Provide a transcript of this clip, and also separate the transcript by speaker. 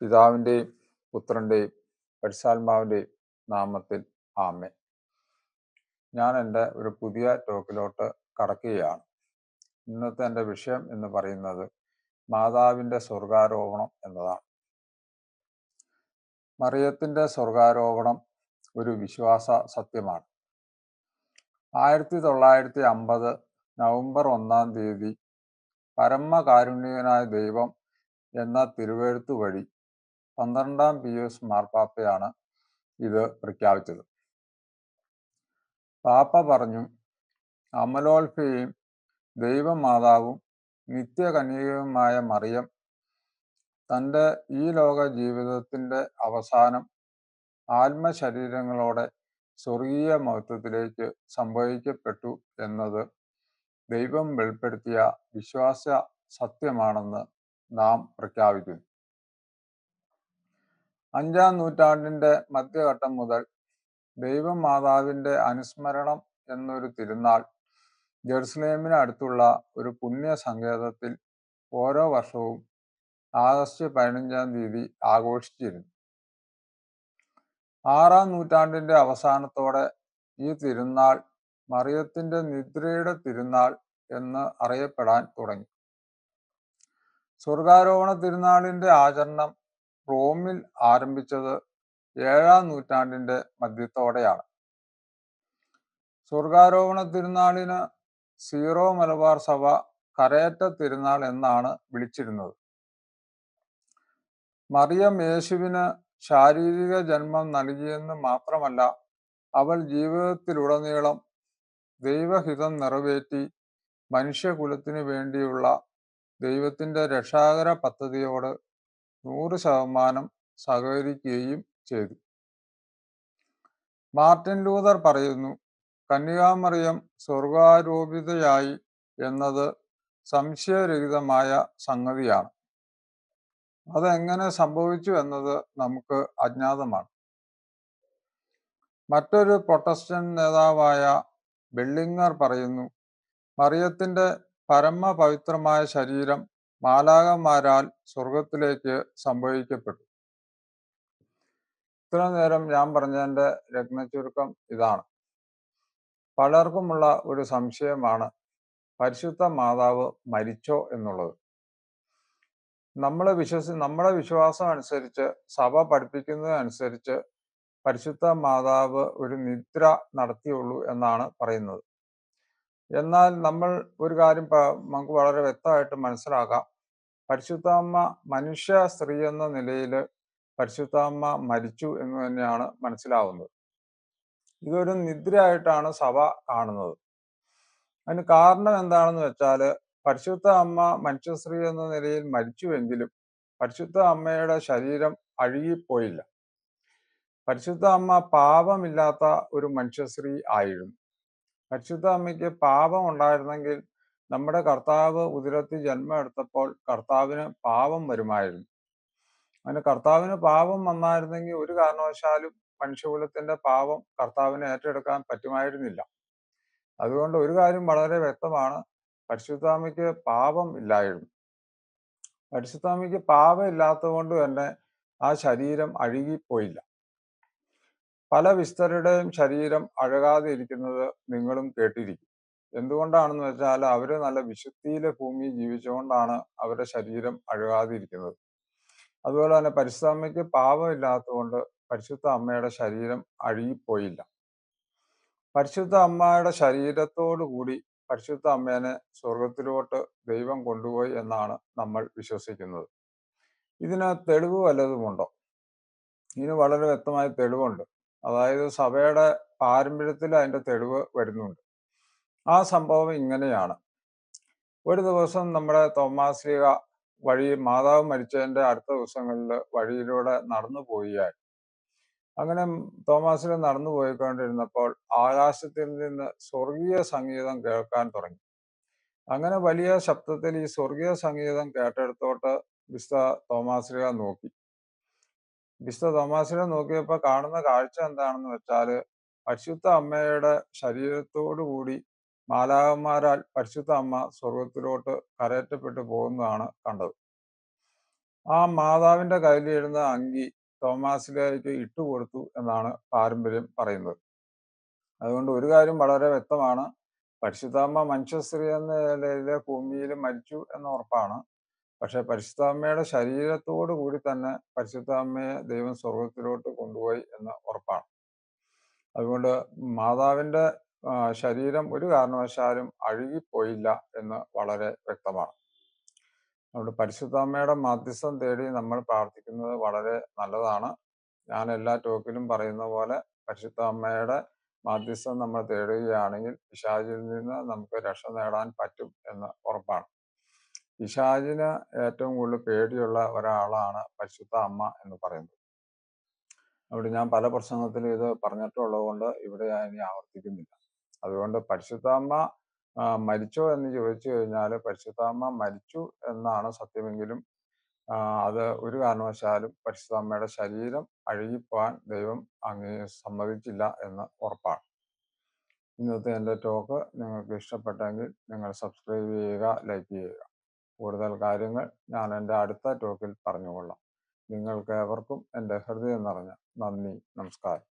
Speaker 1: പിതാവിൻ്റെയും പുത്രൻ്റെയും പരിശുദ്ധാത്മാവിൻ്റെയും നാമത്തിൽ ആമേൻ. ഞാൻ എൻ്റെ ഒരു പുതിയ ടോക്കിലോട്ട് കടക്കുകയാണ്. ഇന്നത്തെ എൻ്റെ വിഷയം എന്ന് പറയുന്നത് മാതാവിൻ്റെ സ്വർഗാരോപണം എന്നതാണ്. മറിയത്തിൻ്റെ സ്വർഗാരോപണം ഒരു വിശ്വാസ സത്യമാണ്. 1950 നവംബർ 1 പരമകാരുണ്യകനായ ദൈവം എന്ന തിരുവെഴുത്ത് വഴി 12-ാം പിയൂസ് മാർപ്പാപ്പയാണ് ഇത് പ്രഖ്യാപിച്ചത്. പാപ്പ പറഞ്ഞു, അമലോത്ഭയും ദൈവമാതാവും നിത്യകന്യകയുമായ മറിയം തൻ്റെ ഈ ലോക ജീവിതത്തിൻ്റെ അവസാനം ആത്മശരീരങ്ങളോടെ സ്വർഗീയ മഹത്വത്തിലേക്ക് സംഭവിക്കപ്പെട്ടു എന്നത് ദൈവം വെളിപ്പെടുത്തിയ വിശ്വാസ സത്യമാണെന്ന് നാം പ്രഖ്യാപിക്കുന്നു. 5-ാം നൂറ്റാണ്ടിൻ്റെ മധ്യഘട്ടം മുതൽ ദൈവമാതാവിൻ്റെ അനുസ്മരണം എന്നൊരു തിരുനാൾ ജെറുസലേമിന് അടുത്തുള്ള ഒരു പുണ്യ സങ്കേതത്തിൽ ഓരോ വർഷവും ആഗസ്റ്റ് 15 ആഘോഷിച്ചിരുന്നു. 6-ാം നൂറ്റാണ്ടിൻ്റെ അവസാനത്തോടെ ഈ തിരുനാൾ മറിയത്തിൻ്റെ നിദ്രയുടെ തിരുനാൾ എന്ന് അറിയപ്പെടാൻ തുടങ്ങി. സ്വർഗാരോഹണ തിരുനാളിൻ്റെ ആചരണം റോമിൽ ആരംഭിച്ചത് 7-ാം നൂറ്റാണ്ടിൻ്റെ മധ്യത്തോടെയാണ്. സ്വർഗാരോഹണ തിരുനാളിന് സീറോ മലബാർ സഭ കരയേറ്റ തിരുനാൾ എന്നാണ് വിളിച്ചിരുന്നത്. മറിയം യേശുവിന് ശാരീരിക ജന്മം നൽകിയെന്ന് മാത്രമല്ല, അവൾ ജീവിതത്തിലുടനീളം ദൈവഹിതം നിറവേറ്റി മനുഷ്യകുലത്തിനു വേണ്ടിയുള്ള ദൈവത്തിൻ്റെ രക്ഷാകര പദ്ധതിയോട് 100% സഹകരിക്കുകയും ചെയ്തു. മാർട്ടിൻ ലൂതർ പറയുന്നു, കന്യകാമറിയം സ്വർഗാരോപിതയായി എന്നത് സംശയരഹിതമായ സംഗതിയാണ്. അതെങ്ങനെ സംഭവിച്ചു എന്നത് നമുക്ക് അജ്ഞാതമാണ്. മറ്റൊരു പ്രൊട്ടസ്റ്റന്റ് നേതാവായ ബെല്ലിങ്ങർ പറയുന്നു, മറിയത്തിൻ്റെ പരമപവിത്രമായ ശരീരം മാലാഖമാരാൽ സ്വർഗത്തിലേക്ക് സംഭവിക്കപ്പെട്ടു. ഇത്ര നേരം ഞാൻ പറഞ്ഞതിൻ്റെ രത്നച്ചുരുക്കം ഇതാണ്. പലർക്കുമുള്ള ഒരു സംശയമാണ് പരിശുദ്ധ മാതാവ് മരിച്ചോ എന്നുള്ളത്. നമ്മുടെ വിശ്വാസം അനുസരിച്ച്, സഭ പഠിപ്പിക്കുന്നതനുസരിച്ച് പരിശുദ്ധ മാതാവ് ഒരു നിദ്ര നടത്തിയുള്ളൂ എന്നാണ് പറയുന്നത്. എന്നാൽ നമ്മൾ ഒരു കാര്യം നമുക്ക് വളരെ വ്യക്തമായിട്ട് മനസ്സിലാക്കാം. പരിശുദ്ധ അമ്മ മനുഷ്യ സ്ത്രീ എന്ന നിലയിൽ പരിശുദ്ധ അമ്മ മരിച്ചു എന്ന് തന്നെയാണ് മനസ്സിലാവുന്നത്. ഇതൊരു നിദ്രയായിട്ടാണ് സഭ കാണുന്നത്. അതിന് കാരണം എന്താണെന്ന് വെച്ചാൽ, പരിശുദ്ധ അമ്മ മനുഷ്യസ്ത്രീ എന്ന നിലയിൽ മരിച്ചുവെങ്കിലും പരിശുദ്ധ അമ്മയുടെ ശരീരം അഴുകിപ്പോയില്ല. പരിശുദ്ധ അമ്മ പാപമില്ലാത്ത ഒരു മനുഷ്യസ്ത്രീ ആയിരുന്നു. പരിശുദ്ധ അമ്മയ്ക്ക് പാപം ഉണ്ടായിരുന്നെങ്കിൽ നമ്മുടെ കർത്താവ് ഉദരത്തിൽ ജന്മം എടുത്തപ്പോൾ കർത്താവിന് പാപം വരുമായിരുന്നു. അതിന് കർത്താവിന് പാപം വന്നായിരുന്നെങ്കിൽ ഒരു കാരണവശാലും മനുഷ്യകുലത്തിന്റെ പാപം കർത്താവിനെ ഏറ്റെടുക്കാൻ പറ്റുമായിരുന്നില്ല. അതുകൊണ്ട് ഒരു കാര്യം വളരെ വ്യക്തമാണ്, പരിശുദ്ധാമ്മയ്ക്ക് പാപം ഇല്ലായിരുന്നു. പരിശുദ്ധാമ്മയ്ക്ക് പാപം ഇല്ലാത്തത് കൊണ്ട് തന്നെ ആ ശരീരം അഴുകിപ്പോയില്ല. പല വിസ്തരുടെയും ശരീരം അഴകാതെ ഇരിക്കുന്നത് നിങ്ങളും കേട്ടിരിക്കും. എന്തുകൊണ്ടാണെന്ന് വെച്ചാൽ, അവര് നല്ല വിശുദ്ധിയിലെ ഭൂമിയിൽ ജീവിച്ചുകൊണ്ടാണ് അവരുടെ ശരീരം അഴകാതെ ഇരിക്കുന്നത്. അതുപോലെ തന്നെ പരിശുദ്ധാമ്മയ്ക്ക് പാപമില്ലാത്തതുകൊണ്ട് പരിശുദ്ധ അമ്മയുടെ ശരീരം അഴുകിപ്പോയില്ല. പരിശുദ്ധ അമ്മയുടെ ശരീരത്തോടു കൂടി പരിശുദ്ധ അമ്മേനെ സ്വർഗത്തിലോട്ട് ദൈവം കൊണ്ടുപോയി എന്നാണ് നമ്മൾ വിശ്വസിക്കുന്നത്. ഇതിന് തെളിവ് വല്ലതുമുണ്ടോ? ഇതിന് വളരെ വ്യക്തമായ തെളിവുണ്ട്. അതായത് സഭയുടെ പാരമ്പര്യത്തിൽ അതിൻ്റെ തെളിവ് വരുന്നുണ്ട്. ആ സംഭവം ഇങ്ങനെയാണ്. ഒരു ദിവസം നമ്മുടെ തോമാസ് ശ്ലീഹ മാതാവ് മരിച്ചതിൻ്റെ അടുത്ത ദിവസങ്ങളിൽ വഴിയിലൂടെ നടന്നു പോവുകയായി. അങ്ങനെ തോമാസ് ശ്ലീഹ നടന്നു പോയിക്കൊണ്ടിരുന്നപ്പോൾ ആകാശത്തിൽ നിന്ന് സ്വർഗീയ സംഗീതം കേൾക്കാൻ തുടങ്ങി. അങ്ങനെ വലിയ ശബ്ദത്തിൽ ഈ സ്വർഗീയ സംഗീതം കേട്ടെടുത്തോട്ട് വിശുദ്ധ തോമാസ് ശ്ലീഹ നോക്കി. വിശുദ്ധ തോമാസ് ശ്ലീഹ നോക്കിയപ്പോൾ കാണുന്ന കാഴ്ച എന്താണെന്ന് വെച്ചാൽ, പരിശുദ്ധ അമ്മയുടെ ശരീരത്തോടു കൂടി മാലാഖമാരാൽ പരിശുദ്ധ അമ്മ സ്വർഗത്തിലോട്ട് കരയറ്റപ്പെട്ടു പോകുന്നതാണ് കണ്ടത്. ആ മാതാവിന്റെ കയ്യിലിരുന്ന അങ്കി തോമാസിലേക്ക് ഇട്ടുകൊടുത്തു എന്നാണ് പാരമ്പര്യം പറയുന്നത്. അതുകൊണ്ട് ഒരു കാര്യം വളരെ വ്യക്തമാണ്. പരിശുദ്ധാമ്മ മനുഷ്യസ്ത്രീ എന്ന നിലയില് ഭൂമിയിൽ മരിച്ചു എന്ന ഉറപ്പാണ്. പക്ഷെ പരിശുദ്ധാമ്മയുടെ ശരീരത്തോടു കൂടി തന്നെ പരിശുദ്ധാമ്മയെ ദൈവം സ്വർഗത്തിലോട്ട് കൊണ്ടുപോയി എന്ന് ഉറപ്പാണ്. അതുകൊണ്ട് മാതാവിന്റെ ശരീരം ഒരു കാരണവശാലും അഴുകിപ്പോയില്ല എന്ന് വളരെ വ്യക്തമാണ്. അതുകൊണ്ട് പരിശുദ്ധാമ്മയുടെ മാധ്യസ്ഥം തേടി നമ്മൾ പ്രാർത്ഥിക്കുന്നത് വളരെ നല്ലതാണ്. ഞാൻ എല്ലാ ടോക്കിലും പറയുന്ന പോലെ പരിശുദ്ധാമ്മയുടെ മാധ്യസ്ഥം നമ്മൾ തേടുകയാണെങ്കിൽ പിശാചിൽ നിന്ന് നമുക്ക് രക്ഷ നേടാൻ പറ്റും എന്ന് ഉറപ്പാണ്. പിശാചിന് ഏറ്റവും കൂടുതൽ പേടിയുള്ള ഒരാളാണ് പരിശുദ്ധ അമ്മ എന്ന് പറയുന്നത്. അതുകൊണ്ട് ഞാൻ പല പ്രസംഗത്തിലും ഇത് പറഞ്ഞിട്ടുള്ളത് കൊണ്ട് ഇവിടെ ഞാൻ ഇനി ആവർത്തിക്കുന്നില്ല. അതുകൊണ്ട് പരിശുദ്ധാമ്മ മരിച്ചോ എന്ന് ചോദിച്ചു കഴിഞ്ഞാൽ പരിശുദ്ധാമ്മ മരിച്ചു എന്നാണ് സത്യമെങ്കിലും അത് ഒരു കാരണവശാലും പരിശുദ്ധാമ്മയുടെ ശരീരം അഴുകിപ്പോവാൻ ദൈവം സമ്മതിച്ചില്ല എന്ന് ഉറപ്പാണ്. ഇന്നത്തെ എൻ്റെ ടോക്ക് നിങ്ങൾക്ക് ഇഷ്ടപ്പെട്ടെങ്കിൽ നിങ്ങൾ സബ്സ്ക്രൈബ് ചെയ്യുക, ലൈക്ക് ചെയ്യുക. കൂടുതൽ കാര്യങ്ങൾ ഞാൻ എൻ്റെ അടുത്ത ടോക്കിൽ പറഞ്ഞുകൊള്ളാം. നിങ്ങൾക്ക് ഏവർക്കും എൻ്റെ ഹൃദയം നിറഞ്ഞ നന്ദി, നമസ്കാരം.